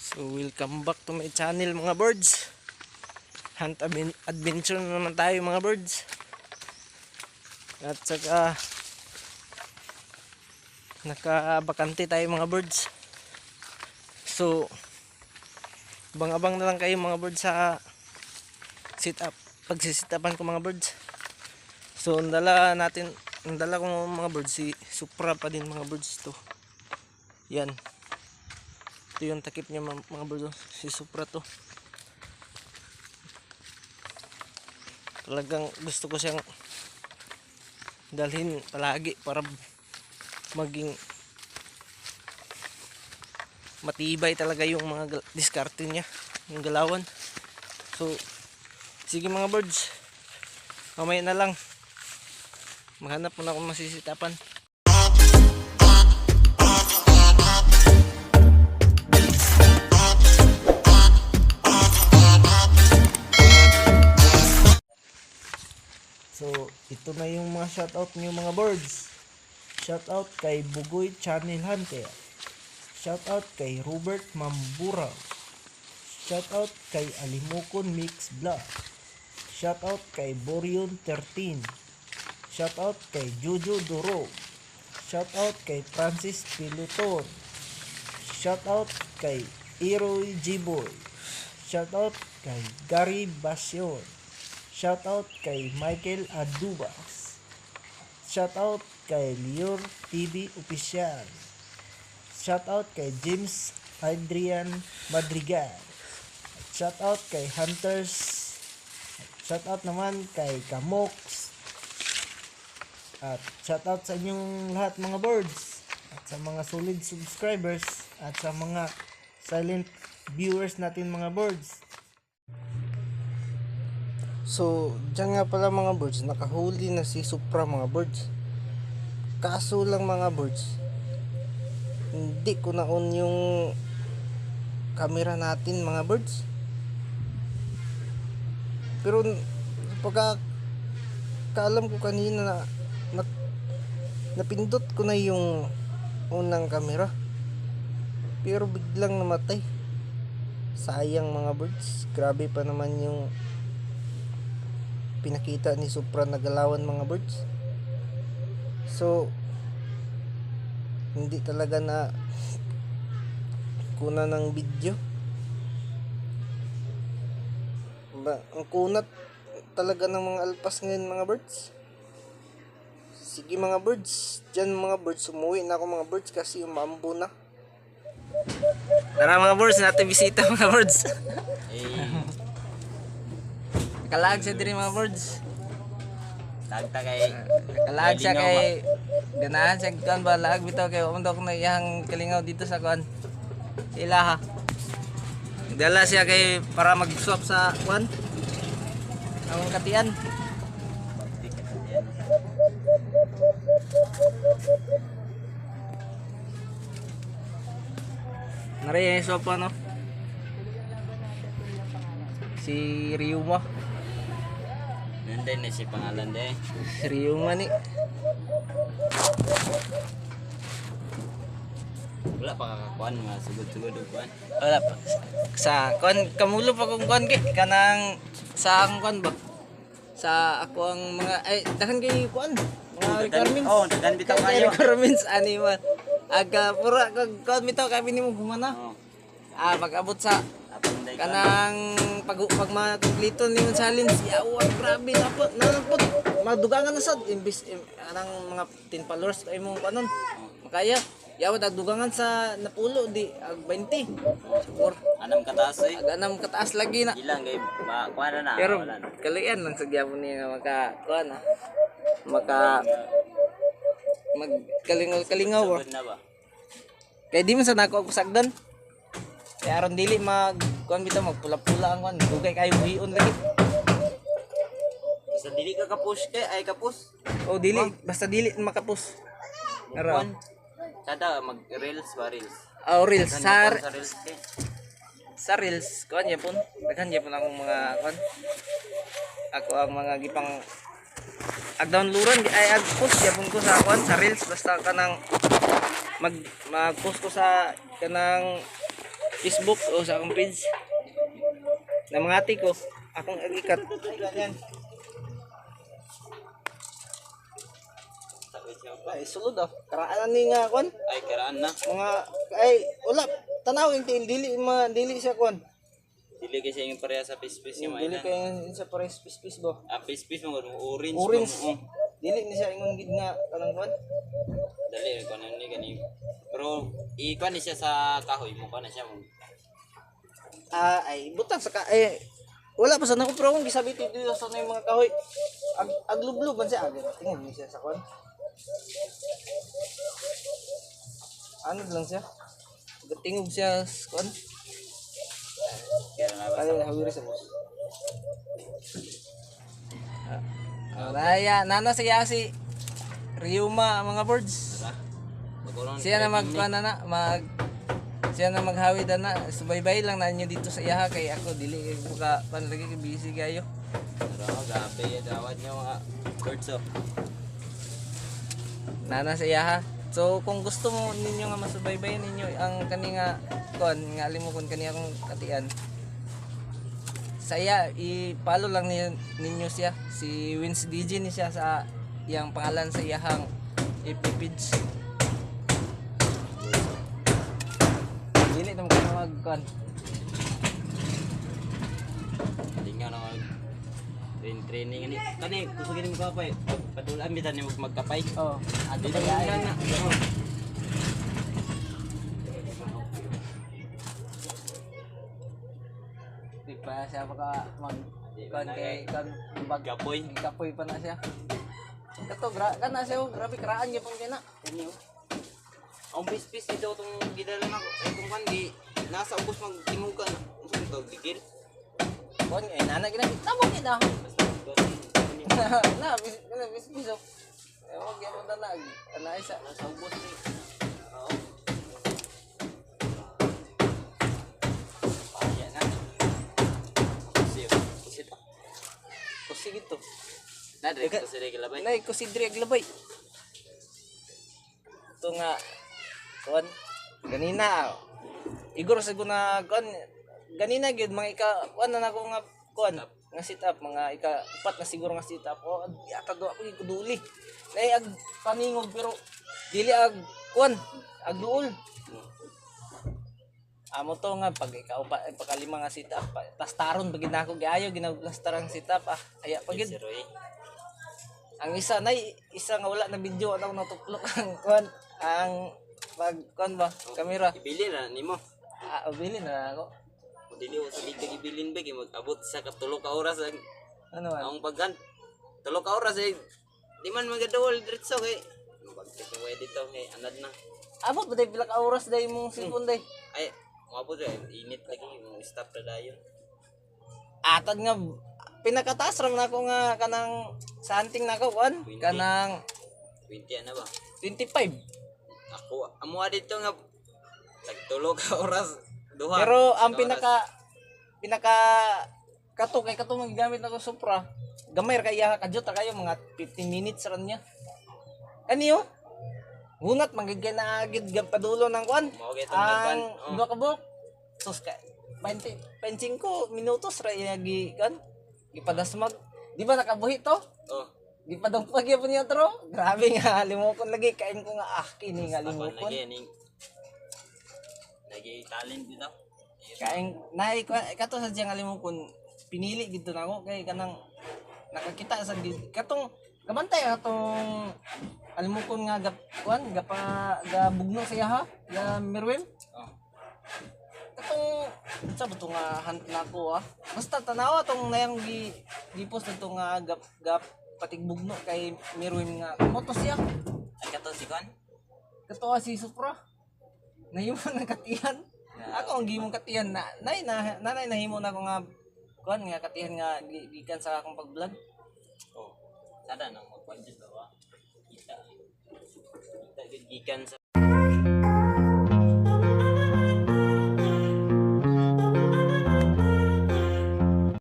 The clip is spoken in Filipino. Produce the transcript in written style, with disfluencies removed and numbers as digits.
So welcome back to my channel mga birds. Hunt adventure na naman tayo mga birds. At saka nakabakante tayo mga birds. So abang-abang na lang kayo mga birds sa sit up, pagsisitapan ko mga birds. So ang dala ko mga birds, si Supra pa din mga birds to. Yan. Ito yung takip niya mga birds, si Supra to. Talagang gusto ko siyang dalhin palagi para maging matibay talaga yung mga diskarte niya, yung galawan. So sige mga birds, mamaya na lang maghanap muna akong masisitapan. So ito na yung mga shoutout niyo mga birds. Shoutout kay Bugoy Channel Hunter. Shoutout kay Robert Mambura. Shoutout kay Alimukon Mix Vlog. Shoutout kay Borion 13. Shoutout kay Jojo Duro. Shoutout kay Francis Piluton. Shoutout kay Iroy G-Boy. Shoutout kay Gary Basyon. Shoutout kay Michael Adubas. Shoutout kay Lior TV Official. Shoutout kay James Adrian Madrigal. Shoutout kay Hunters. Shoutout naman kay Kamox. At shoutout sa inyong lahat mga birds. At sa mga solid subscribers. At sa mga silent viewers natin mga birds. So, dyan nga pala mga birds, nakahuli na si Supra mga birds. Kaso lang mga birds, hindi ko na-on yung camera natin mga birds. Pero pagkakaalam ko kanina napindot ko na yung unang camera. Pero biglang namatay. Sayang mga birds, grabe pa naman yung pinakita ni Supra na galawan mga birds. So hindi talaga na kuna ng video ang kunat talaga ng mga alpas ngayon mga birds. Sige mga birds, dyan mga birds, umuwi na ako mga birds kasi umambo na. Tara mga birds, natin bisita mga birds. Kalag siya diri mga birds. Tagta kay Kalag siya kay ganahan siya kan ba lag bitaw kay umdok na iyang kalingaw dito sa kuan. Sila ha. Dala siya kay para mag-swap sa kuan. Ang katian. Nari swap pa no. Si Ryuma. nanday na si pangalan day. Si Ryuma ni. Wala pa kakakuan mga sugod-sugod og kuan. Wala pa. Sa kuan kamulo pa kung kuan kay kanang sa akong kuan ba. Sa ako ang mga ay daghan kay kuan. Mga requirements. Oh, daghan bitaw kayo. Requirements ani man. Aga pura kag kuan bitaw kay binimo gumana. Oh. Pag-abot sa Apang day kuan. kanang pag makumpleto ni yung challenge yawa grabe napot madugangan na sad imbis anang mga 10 followers kay mo kanon makaya yawa dadugangan sa napulo di ag 20 siguro Anam kataas eh. ag anam kataas lagi na Ilang kay kuan na. pero Wala na. kalian lang sa gyapon niya maka kuan maka magkalingaw ba Sugod na ba? kay di man sa nako og sagdan kay aron dili mag kuan bitaw magpula-pula ang kuan dugay kayo buhion lagi. Sa dili ka kapush kay ay kapus. O dili, basta dili makapos. Araw. Kuan. Kada mag reels ba reels. Reels Sa reels kay. sa reels kuan yapon. Daghan yapon akong mga kuan. Ako ang mga gipang ag-downloadan ay ag-post yapon ko sa kuan sa reels basta kanang mag-post ko sa kanang Facebook o sa akong page. Na mga ati ko, akong agikat. Ay, ganyan. Ay, sulod ah. Karaan ni nga kon. Ay, karaan na. Mga ay wala tanawin dili dili siya kon. Dili kasi yung pareha sa pispis yung Dili mainan. kay sa pares pis ba. Ah, pispis mo orange. Orange. mo. Dili ni siya ingon gid nga kanang kon. Dali ko na ni gani. Pero ikuan ni siya sa kahoy mo kana siya mo. Ay butang sa wala pa sa nako pero kung gisabi dito sa na yung mga kahoy. Aglublob man siya agad. Tingnan ni siya sa kon. Ano lang siya? Gatingog siya sa kon. Kaya na ba? Kaya hawiri sa boss. Raya, nana siya si Ryuma mga birds. Tara. Magulong Siya na siya na maghawid na subaybay lang na niyo dito sa iyaha kay ako dili kay buka panlagi kay busy kayo. Pero gabi ya dawat niyo mga birds oh. Nana sa iyaha. So kung gusto mo ninyo nga masubaybayan ninyo ang kani nga kon nga limukon kani akong katian. Saya i-follow lang ninyo siya si Wins DJ ni siya sa iyang pangalan sa iyahang FB page. Dili naman ko mag-con. Hindi nga na training ani. Kani gusto gini mo kapay. Padulan bitan ni magkapay. Oh, Adi adi na na na. Di pa siya baka mag-con kay kan Gapoy. kapoy pa na siya. Kato kana siya grabe karaan gyud pang kina. Kani oh. Ang pispis ito tong gidala na itong kan di nasa ubos magtingugan. Unsa to digil? Kon ay nana gina tamo kita. Basta Na bis biso. Wag gyud na ana isa. nasa ubos ni. Oo. Paya na. Siyo. Sita. Kusi gito. Na dire ko sa galabay. Nay kusi diri aglabay. Ito nga kon ganina igor sa guna kon ganina gyud mga ika na nako nga kon nga sit up mga ika upat na siguro nga sit up o yata do ako giduli nay ag paningog pero dili ag kon ag duol amo to nga pag ikaw pa pagkalima nga sit up plastaron pag ginako giayo ginagplastarang sit up aya pagid Si Roy. ang isa nay isa nga wala na video ano natuklok ang kon ang pag kon ba kamera Ibili na nimo. bilin na ako Dili ko sa ligdag ibilin ba kay mag-abot sa katulog ka oras ang ano man ang paggan. Tulog ka oras eh. Di man magadawal diretso kay magtik mo dito kay anad na. abot ba day pila ka oras day mong cellphone day Ay, mabot eh init lagi mo stop na dayon. atad nga pinakataas ram nako nga kanang sa hunting nako kon 20. kanang 20 na ba? 25 Ako amo dito nga nagtulog ka oras duha. pero ang Sa oras. pinaka kato kay kato magigamit nako Supra gamay ra kaya kadyot ra kayo mga 15 minutes ran niya kaniyo hunat magigay na agid padulo ng kwan Mao kay tong nagban. ang dua ka buok sus ka 25 minutos ra yagi kan gipadasmag di ba nakabuhi to Oh, di pa daw pagya po niya tro grabe nga limokon lagi kain ko nga kini nga apan limokon lagi ning lagi talent dito. kain nay kato sa diyan nga limokon pinili gid nako kay kanang nakakita sa katong kabantay atong alimokon nga kuan gabugno sa iya ha ga Merwin Oh. katong sa buto nga hunt nako basta tanawa tong nayang gipos nito nga gap patigbugno kay Merwin nga moto siya Ay kato si Kon. kato si Supra nahimo ng katihan ako ang gimong katihan na nanay nahimo na ko nga kuan nga katihan nga gikan sa akong pag-vlog Oh. Sada nang magpandit ba? Kita. Kita gid gikan sa